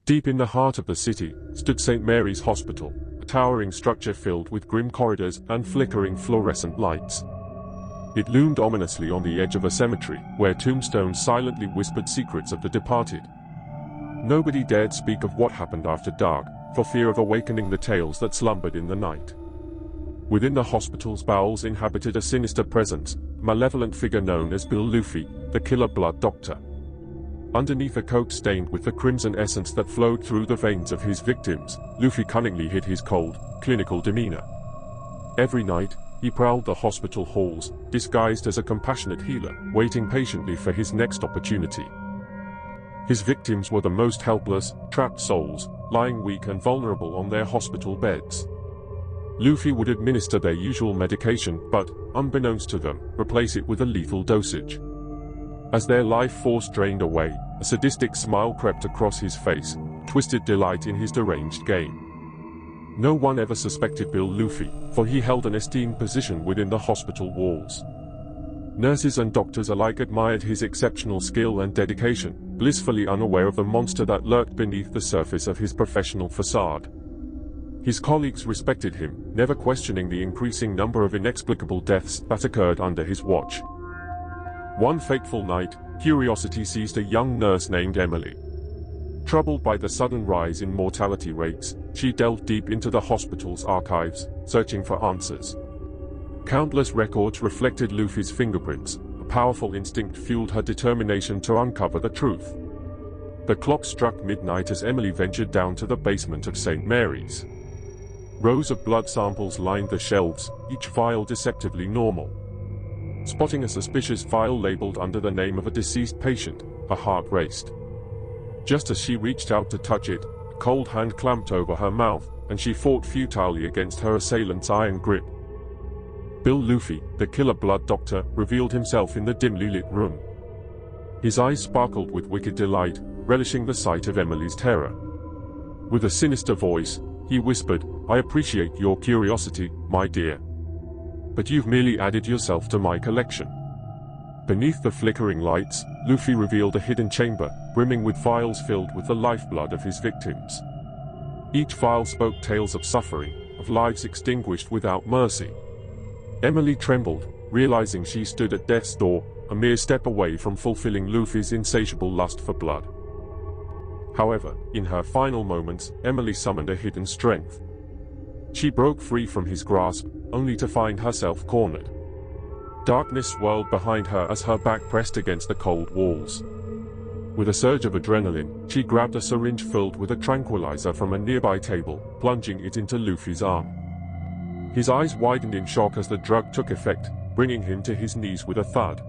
Deep in the heart of the city stood St. Mary's Hospital, a towering structure filled with grim corridors and flickering fluorescent lights. It loomed ominously on the edge of a cemetery, where tombstones silently whispered secrets of the departed. Nobody dared speak of what happened after dark, for fear of awakening the tales that slumbered in the night. Within the hospital's bowels inhabited a sinister presence, a malevolent figure known as Bill Luffy, the killer blood doctor. Underneath a coat stained with the crimson essence that flowed through the veins of his victims, Luffy cunningly hid his cold, clinical demeanor. Every night, he prowled the hospital halls, disguised as a compassionate healer, waiting patiently for his next opportunity. His victims were the most helpless, trapped souls, lying weak and vulnerable on their hospital beds. Luffy would administer their usual medication, but, unbeknownst to them, replace it with a lethal dosage. As their life force drained away, a sadistic smile crept across his face, twisted delight in his deranged game. No one ever suspected Bill Luffy, for he held an esteemed position within the hospital walls. Nurses and doctors alike admired his exceptional skill and dedication, blissfully unaware of the monster that lurked beneath the surface of his professional facade. His colleagues respected him, never questioning the increasing number of inexplicable deaths that occurred under his watch. One fateful night, curiosity seized a young nurse named Emily. Troubled by the sudden rise in mortality rates, she delved deep into the hospital's archives, searching for answers. Countless records reflected Luffy's fingerprints. A powerful instinct fueled her determination to uncover the truth. The clock struck midnight as Emily ventured down to the basement of St. Mary's. Rows of blood samples lined the shelves, each vial deceptively normal. Spotting a suspicious vial labeled under the name of a deceased patient, her heart raced. Just as she reached out to touch it, a cold hand clamped over her mouth, and she fought futilely against her assailant's iron grip. Bill Luffy, the killer blood doctor, revealed himself in the dimly lit room. His eyes sparkled with wicked delight, relishing the sight of Emily's terror. With a sinister voice, he whispered, "I appreciate your curiosity, my dear. But you've merely added yourself to my collection." Beneath the flickering lights, Luffy revealed a hidden chamber, brimming with vials filled with the lifeblood of his victims. Each vial spoke tales of suffering, of lives extinguished without mercy. Emily trembled, realizing she stood at death's door, a mere step away from fulfilling Luffy's insatiable lust for blood. However, in her final moments, Emily summoned a hidden strength. She broke free from his grasp, only to find herself cornered. Darkness swirled behind her as her back pressed against the cold walls. With a surge of adrenaline, she grabbed a syringe filled with a tranquilizer from a nearby table, plunging it into Luffy's arm. His eyes widened in shock as the drug took effect, bringing him to his knees with a thud.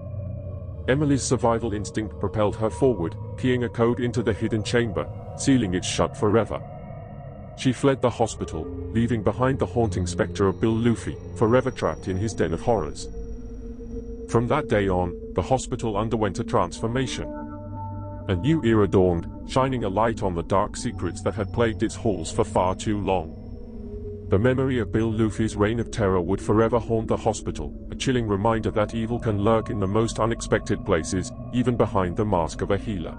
Emily's survival instinct propelled her forward, keying a code into the hidden chamber, sealing it shut forever. She fled the hospital, leaving behind the haunting specter of Bill Luffy, forever trapped in his den of horrors. From that day on, the hospital underwent a transformation. A new era dawned, shining a light on the dark secrets that had plagued its halls for far too long. The memory of Bill Luffy's reign of terror would forever haunt the hospital, a chilling reminder that evil can lurk in the most unexpected places, even behind the mask of a healer.